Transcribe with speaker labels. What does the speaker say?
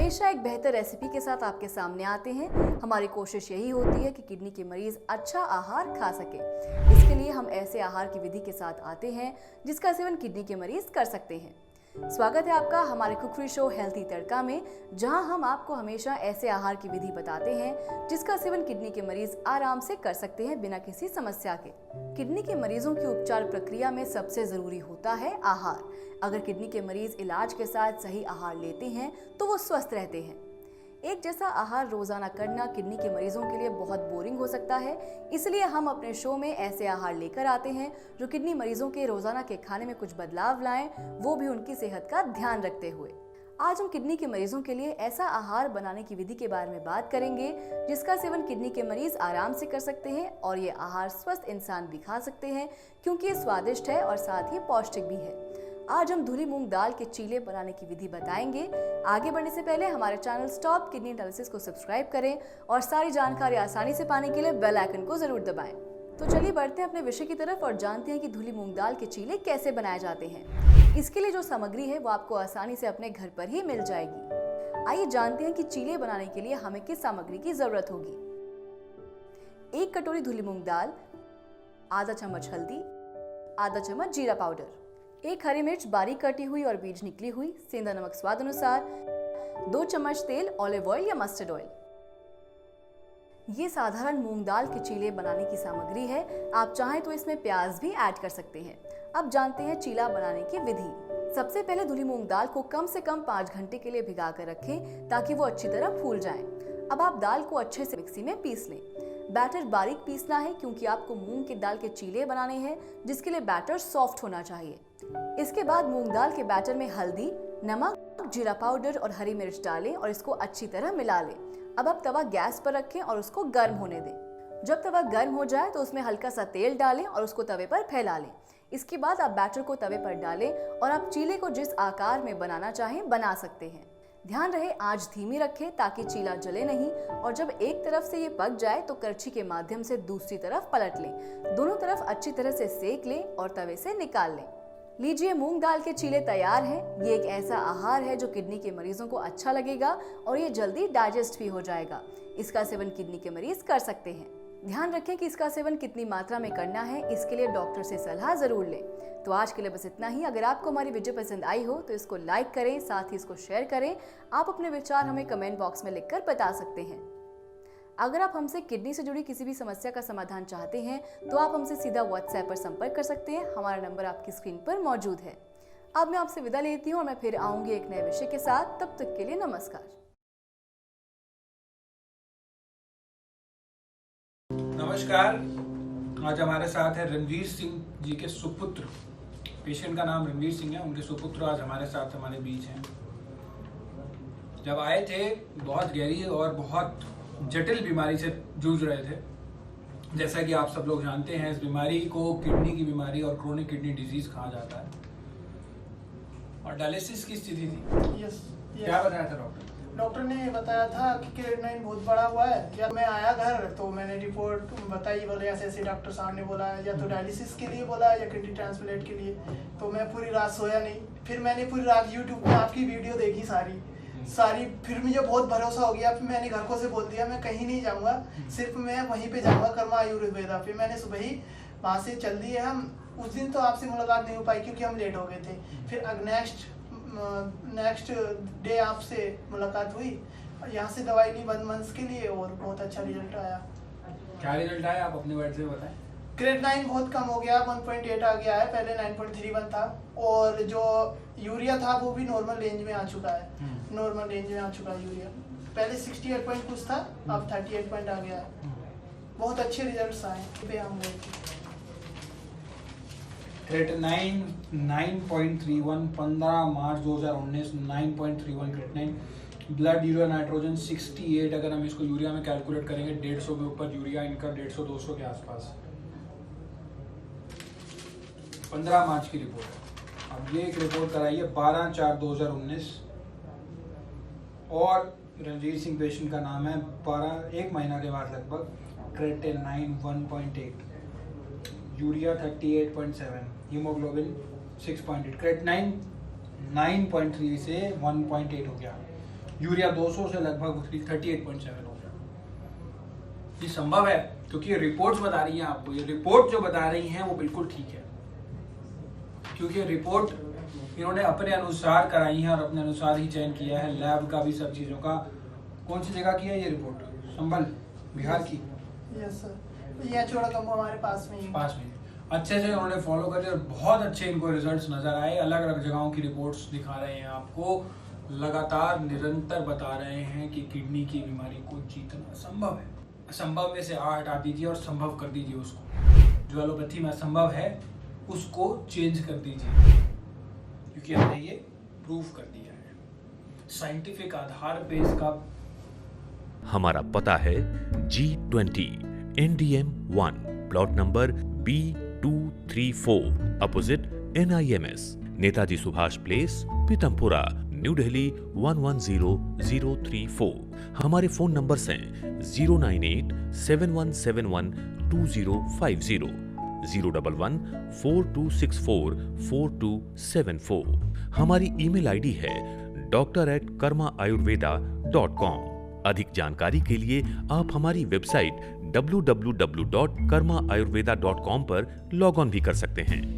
Speaker 1: हमेशा एक बेहतर रेसिपी के साथ आपके सामने आते हैं। हमारी कोशिश यही होती है कि किडनी के मरीज अच्छा आहार खा सके। इसके लिए हम ऐसे आहार की विधि के साथ आते हैं जिसका सेवन किडनी के मरीज कर सकते हैं। स्वागत है आपका हमारे कुकरी शो हेल्थी तड़का में, जहां हम आपको हमेशा ऐसे आहार की विधि बताते हैं जिसका सेवन किडनी के मरीज आराम से कर सकते हैं बिना किसी समस्या के। किडनी के मरीजों की उपचार प्रक्रिया में सबसे जरूरी होता है आहार। अगर किडनी के मरीज इलाज के साथ सही आहार लेते हैं तो वो स्वस्थ रहते हैं। एक जैसा आहार रोजाना करना किडनी के मरीजों के लिए बहुत बोरिंग हो सकता है, इसलिए हम अपने शो में ऐसे आहार लेकर आते हैं जो किडनी मरीजों के रोजाना के खाने में कुछ बदलाव लाएं, वो भी उनकी सेहत का ध्यान रखते हुए। आज हम किडनी के मरीजों के लिए ऐसा आहार बनाने की विधि के बारे में बात करेंगे जिसका सेवन किडनी के मरीज आराम से कर सकते हैं और ये आहार स्वस्थ इंसान भी खा सकते हैं क्योंकि ये स्वादिष्ट है और साथ ही पौष्टिक भी है। आज हम धुली मूंग दाल के चीले बनाने की विधि बताएंगे। आगे बढ़ने से पहले हमारे चैनल स्टॉप किडनी एनालिसिस को सब्सक्राइब करें और सारी जानकारी आसानी से पाने के लिए बेल आइकन को जरूर दबाएं। तो चलिए बढ़ते हैं अपने विषय की तरफ और जानते हैं कि धुली मूंग दाल के चीले कैसे बनाए जाते हैं। इसके लिए जो सामग्री है वो आपको आसानी से अपने घर पर ही मिल जाएगी। आइए जानते हैं कि चीले बनाने के लिए हमें किस सामग्री की जरूरत होगी। 1 कटोरी धुली मूंग दाल, आधा चम्मच हल्दी, आधा चम्मच जीरा पाउडर, 1 हरी मिर्च बारीक कटी हुई और बीज निकली हुई, सेंधा नमक स्वाद अनुसार, 2 चम्मच तेल, ऑलिव ऑयल या मस्टर्ड ऑयल। ये साधारण मूंग दाल के चीले बनाने की सामग्री है। आप चाहें तो इसमें प्याज भी ऐड कर सकते हैं। अब जानते हैं चीला बनाने की विधि। सबसे पहले धुली मूंग दाल को कम से कम 5 घंटे के लिए भिगा कर रखें ताकि वो अच्छी तरह फूल जाए। अब आप दाल को अच्छे से मिक्सी में पीस लें। बैटर बारीक पीसना है क्योंकि आपको मूंग की दाल के चीले बनाने हैं, जिसके लिए बैटर सॉफ्ट होना चाहिए। इसके बाद मूंग दाल के बैटर में हल्दी, नमक, जीरा पाउडर और हरी मिर्च डालें और इसको अच्छी तरह मिला लें। अब आप तवा गैस पर रखें और उसको गर्म होने दें। जब तवा गर्म हो जाए तो उसमें हल्का सा तेल डालें और उसको तवे पर फैला लें। इसके बाद आप बैटर को तवे पर डालें और आप चीले को जिस आकार में बनाना चाहें बना सकते हैं। ध्यान रहे आंच धीमी रखें ताकि चीला जले नहीं, और जब एक तरफ से ये पक जाए तो करछी के माध्यम से दूसरी तरफ पलट लें। दोनों तरफ अच्छी तरह से सेक लें और तवे से निकाल लें। लीजिए, मूंग दाल के चीले तैयार हैं। ये एक ऐसा आहार है जो किडनी के मरीजों को अच्छा लगेगा और ये जल्दी डाइजेस्ट भी हो जाएगा। इसका सेवन किडनी के मरीज कर सकते हैं। ध्यान रखें कि इसका सेवन कितनी मात्रा में करना है, इसके लिए डॉक्टर से सलाह जरूर लें। तो आज के लिए बस इतना ही। अगर आपको हमारी वीडियो पसंद आई हो तो इसको लाइक करें, साथ ही इसको शेयर करें। आप अपने विचार हमें कमेंट बॉक्स में लिखकर बता सकते हैं। अगर आप हमसे किडनी से जुड़ी किसी भी समस्या का समाधान चाहते हैं तो आप हमसे सीधा व्हाट्सएप पर संपर्क कर सकते हैं। हमारा नंबर आपकी स्क्रीन पर मौजूद है। अब मैं आपसे विदा लेती हूँ और मैं फिर आऊंगी एक नए विषय के साथ। तब तक के लिए नमस्कार।
Speaker 2: नमस्कार। आज हमारे साथ है रणवीर सिंह जी के सुपुत्र। पेशेंट का नाम रणवीर सिंह है, उनके सुपुत्र आज हमारे साथ हमारे बीच हैं। जब आए थे बहुत गहरी और बहुत जटिल बीमारी से जूझ रहे थे। जैसा कि आप सब लोग जानते हैं, इस बीमारी को किडनी की बीमारी और क्रोनिक किडनी डिजीज कहा जाता है और डायलिसिस की स्थिति थी।
Speaker 3: यस।
Speaker 2: क्या बताया था डॉक्टर?
Speaker 3: डॉक्टर ने बताया था कि क्रिएटिनिन बहुत बड़ा हुआ है। जब मैं आया घर तो मैंने रिपोर्ट बताई, बोले ऐसे ऐसे डॉक्टर साहब ने बोला है, या तो डायलिसिस के लिए बोला है या किडनी ट्रांसप्लांट के लिए। तो मैं पूरी रात सोया नहीं। फिर मैंने पूरी रात यूट्यूब पे आपकी वीडियो देखी सारी। फिर मुझे बहुत भरोसा हो गया। फिर मैंने घर को से बोल दिया मैं कहीं नहीं जाऊंगा, सिर्फ मैं वहीं पे जाऊंगा, कर्मा आयुर्वेदा। फिर मैंने सुबह ही वहाँ से चल दिए हम। उस दिन तो आपसे मुलाकात नहीं हो पाई क्योंकि हम लेट हो गए थे। फिर नेक्स्ट डे आपसे मुलाकात हुई। यहाँ से दवाई ली 1 मंथ के लिए और बहुत अच्छा रिजल्ट आया।
Speaker 2: क्या रिजल्ट आया, आप अपने वर्ड से बताएं।
Speaker 3: क्रिएटिनिन बहुत कम हो गया, 1.8 आ गया है, पहले 9.31 था। और जो यूरिया था वो भी नॉर्मल रेंज में आ चुका है। नॉर्मल रेंज में आ चुका है यूरिया। पहले 68 पॉइंट कुछ था, अब 38 पॉइंट आ गया है। बहुत अच्छे रिजल्ट्स आए पे हम लोग।
Speaker 2: क्रिएटिनिन 9.31, 15 मार्च 2019 9.31 क्रिएटिनिन। Blood urea nitrogen 68। अगर हम इसको यूरिया में कैलकुलेट करेंगे 150 के ऊपर यूरिया इनका, 150-200 के आसपास। 15 मार्च की रिपोर्ट है। अब ये एक रिपोर्ट कराई है 12/4/2019 और रणवीर सिंह पेशेंट का नाम है। 1 महीना के बाद लगभग क्रिएटिनिन 1.8, यूरिया 38.7, हीमोग्लोबिन 6.8, क्रिएटिनिन 9.3 से 1.8 हो गया। यूरिया 200 से लगभग 38.7 हो गया। ये संभव है क्योंकि ये रिपोर्ट्स बता रही हैं आपको, ये रिपोर्ट जो बता रही हैं वो बिल्कुल ठीक है, क्योंकि रिपोर्ट इन्होंने अपने अनुसार कराई है और अपने अनुसार ही चयन किया है, लैब का भी, सब चीज़ों का। कौन सी जगह की है ये रिपोर्ट? संभल, बिहार की।
Speaker 3: यस सर, ये चोड़ा कम हमारे पास में ही।
Speaker 2: पास में अच्छे से उन्होंने फॉलो करी और बहुत अच्छे इनको रिजल्ट्स नजर आए। अलग अलग जगहों की रिपोर्ट्स दिखा रहे हैं आपको, लगातार निरंतर बता रहे हैं कि किडनी की बीमारी को जीतना संभव है। असंभव में से आ हटा दीजिए और संभव कर दीजिए उसको। जो एलोपैथी में असंभव है उसको चेंज कर दीजिए, क्योंकि हमने ये प्रूव कर दिया है साइंटिफिक आधार पे इसका।
Speaker 4: हमारा पता है G20 NDM 1 plot number B234 opposite NIMS, Netaji Subhash place, Pitampura, new Delhi 110034। हमारे फोन नंबर्स हैं 09871712050, 01142644274। हमारी ईमेल आईडी है doctor@karmaayurveda.com। अधिक जानकारी के लिए आप हमारी वेबसाइट www.karmaayurveda.com पर लॉग ऑन भी कर सकते हैं।